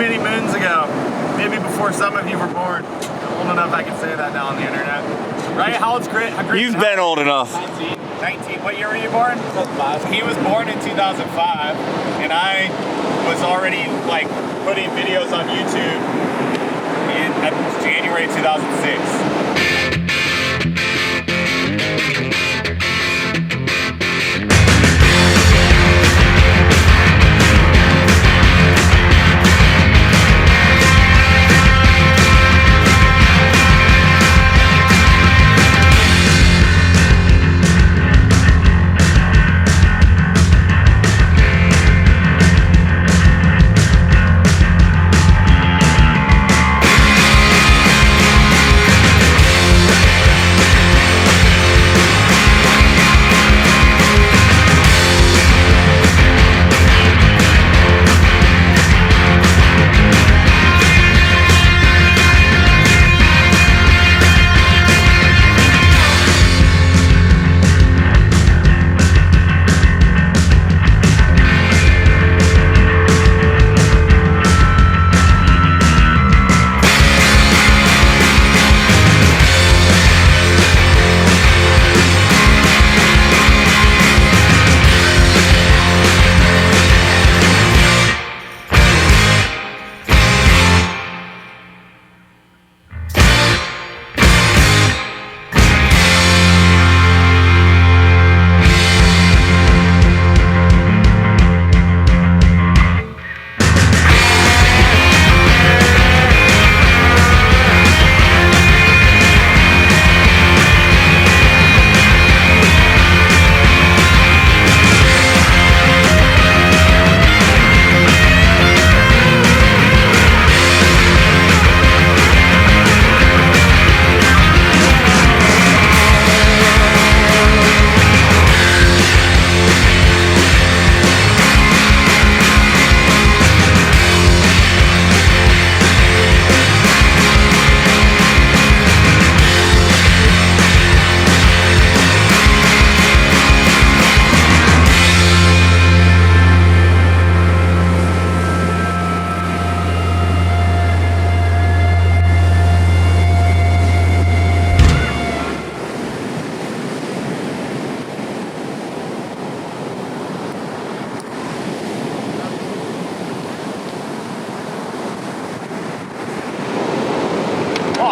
many moons ago, maybe before some of you were born. I'm old enough I can say that now on the internet. Right? How old's Grit? You've been old enough. 19. What year were you born? 2005. He was born in 2005, and I was already like putting videos on YouTube in January 2006.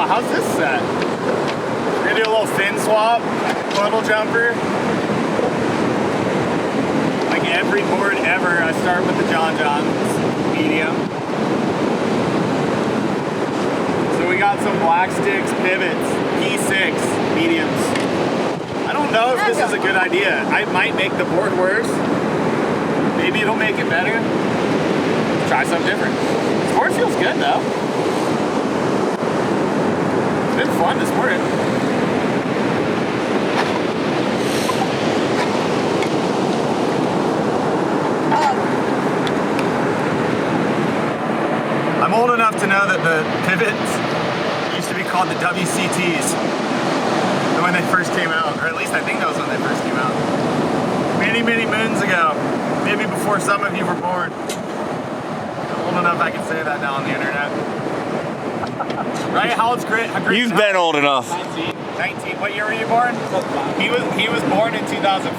How's this set? We're gonna do a little fin swap, puddle jumper. Like every board ever, I start with the John John's medium. So we got some black sticks pivots, P6 mediums. I don't know if this is a good idea. I might make the board worse. Maybe it'll make it better. Let's try something different. This board feels good though. It's been fun this morning. I'm old enough to know that the pivots used to be called the WCTs when they first came out, or at least I think that was when they first came out. Many, many moons ago, maybe before some of you were born. I'm old enough I can say that now on the internet. Right? How old's Grit? You've been old enough. 19. What year were you born? 2005. He was born in 2005,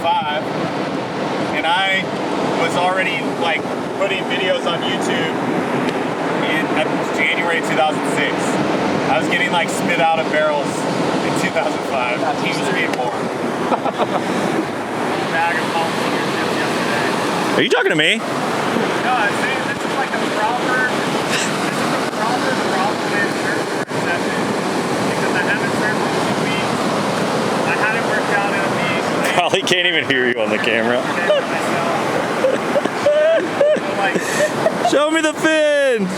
and I was already like putting videos on YouTube in January 2006. I was getting like spit out of barrels in 2005. He was being born. Bag of jalapeno chips yesterday. Are you talking to me? No, I'm saying this is like a proper with surfboard session because I haven't surfed in 2 weeks. I had it worked out in a week. So Probably can't even hear you on the camera. So like, show me the fins!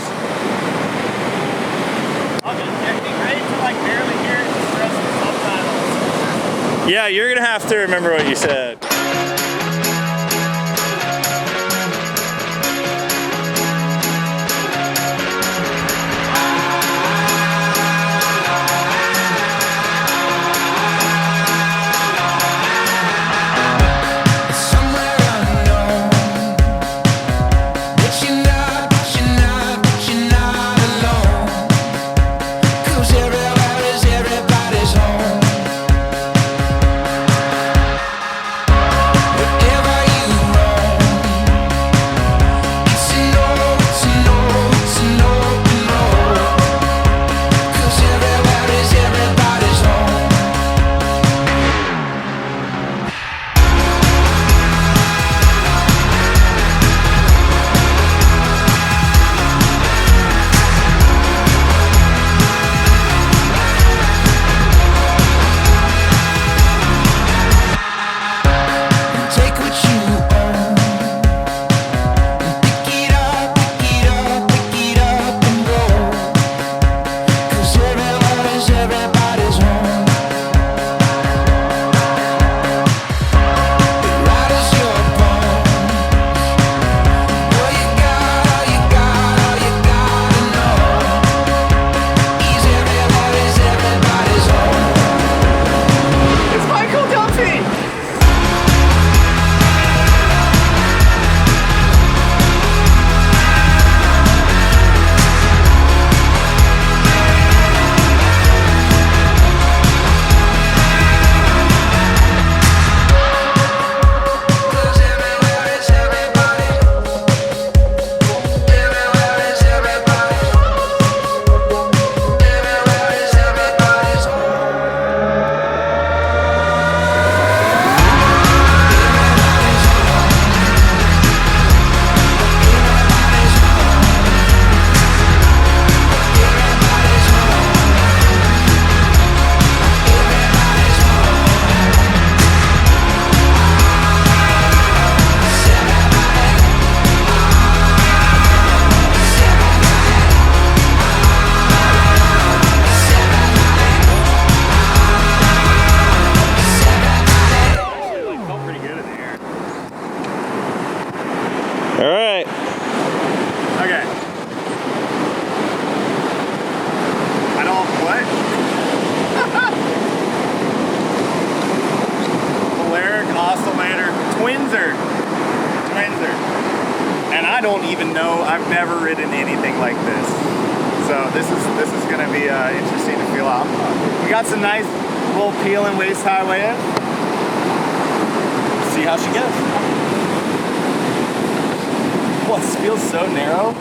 I'll just get great to like barely hear it and stress the subtitles. Yeah, you're gonna have to remember what you said. Somewhere unknown, but you're not never ridden anything like this. So this is gonna be interesting to feel out. We got some nice little peeling waist high waves. See how she goes. Well, this feels so narrow.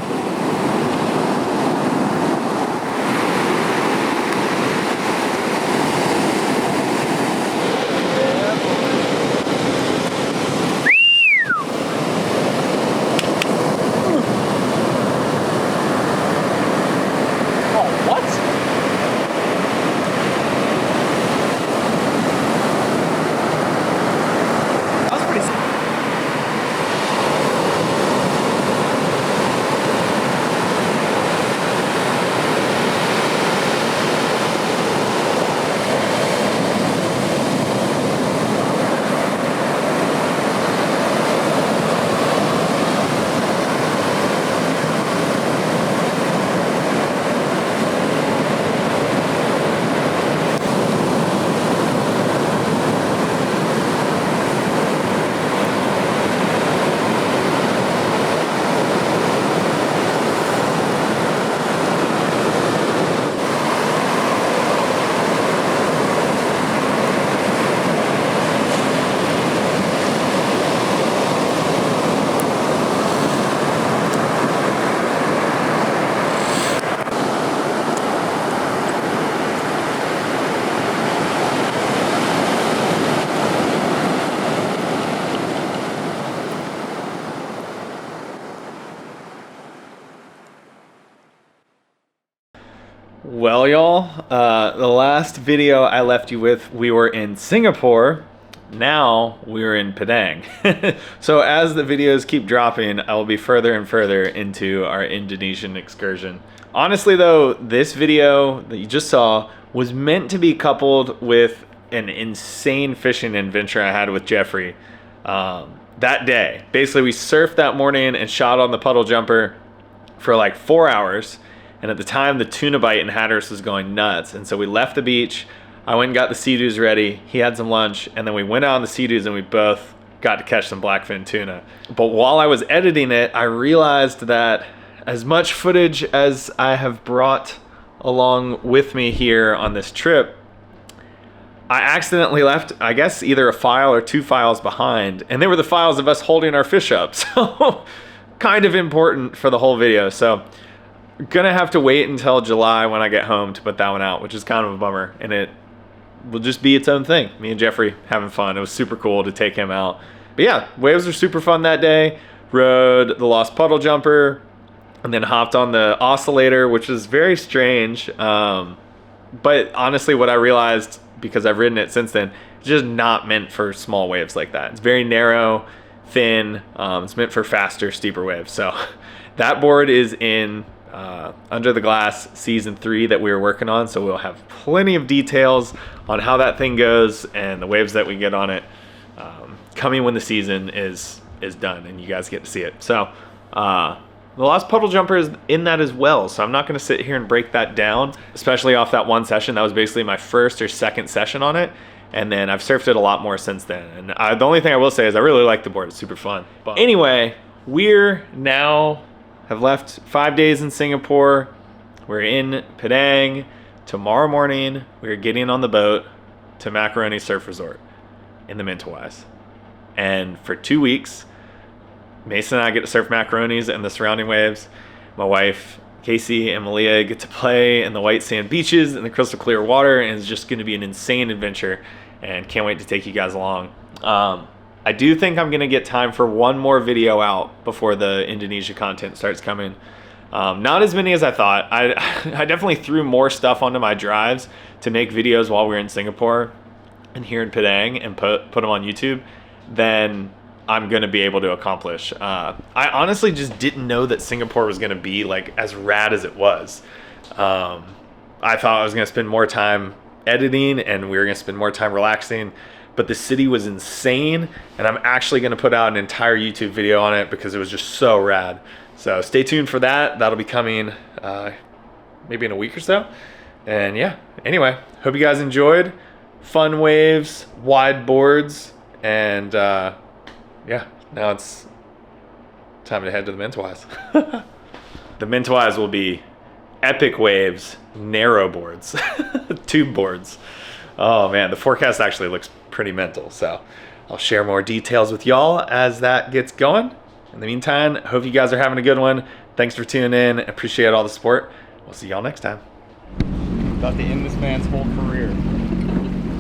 Well, y'all, the last video I left you with, we were in Singapore. Now we're in Padang. So as the videos keep dropping, I will be further and further into our Indonesian excursion. Honestly though, this video that you just saw was meant to be coupled with an insane fishing adventure I had with Jeffrey that day. Basically, we surfed that morning and shot on the puddle jumper for like 4 hours. And at the time, the tuna bite in Hatteras was going nuts. And so we left the beach. I went and got the sea-doos ready. He had some lunch. And then we went out on the sea-doos and we both got to catch some blackfin tuna. But while I was editing it, I realized that as much footage as I have brought along with me here on this trip, I accidentally left, I guess, either a file or 2 files behind. And they were the files of us holding our fish up. So kind of important for the whole video. So gonna have to wait until July when I get home to put that one out, which is kind of a bummer, and it will just be its own thing. Me and Jeffrey having fun. It was super cool to take him out. But yeah, waves were super fun that day. Rode the Lost Puddle Jumper and then hopped on the oscillator, which was very strange. But honestly, what I realized, because I've ridden it since then, it's just not meant for small waves like that. It's very narrow, thin. It's meant for faster, steeper waves. So that board is in Under the Glass season 3 that we were working on, so we'll have plenty of details on how that thing goes and the waves that we get on it coming when the season is done and you guys get to see it. So the Lost Puddle Jumper is in that as well, so I'm not going to sit here and break that down, especially off that one session. That was basically my first or second session on it, and then I've surfed it a lot more since then. And the only thing I will say is I really like the board. It's super fun. But anyway, we're now have left 5 days in Singapore. We're in Padang. Tomorrow morning, we're getting on the boat to Macaroni Surf Resort in the Mentawais. And for 2 weeks, Mason and I get to surf Macaronis and the surrounding waves. My wife, Casey, and Malia get to play in the white sand beaches and the crystal clear water, and it's just going to be an insane adventure, and can't wait to take you guys along. I do think I'm going to get time for one more video out before the Indonesia content starts coming. Not as many as I thought. I definitely threw more stuff onto my drives to make videos while we were in Singapore and here in Padang and put them on YouTube than I'm going to be able to accomplish. I honestly just didn't know that Singapore was going to be like as rad as it was. I thought I was going to spend more time editing and we were going to spend more time relaxing. But the city was insane, and I'm actually going to put out an entire YouTube video on it because it was just so rad. So stay tuned for that. That'll be coming maybe in a week or so. And yeah, anyway, hope you guys enjoyed. Fun waves, wide boards, and yeah, now it's time to head to the Mentawais. the Mintwise will be epic waves, narrow boards, tube boards. Oh man, the forecast actually looks pretty mental. So I'll share more details with y'all as that gets going. In the meantime, hope you guys are having a good one. Thanks for tuning in. Appreciate all the support. We'll see y'all next time. About to end this man's whole career.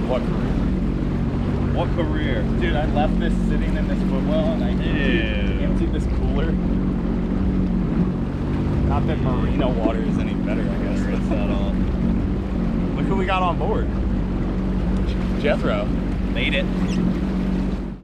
What career? What career? Dude, I left this sitting in this footwell and I emptied this cooler. Not that Merino water is any better, I guess. That's not all. Look who we got on board. Jethro. Made it.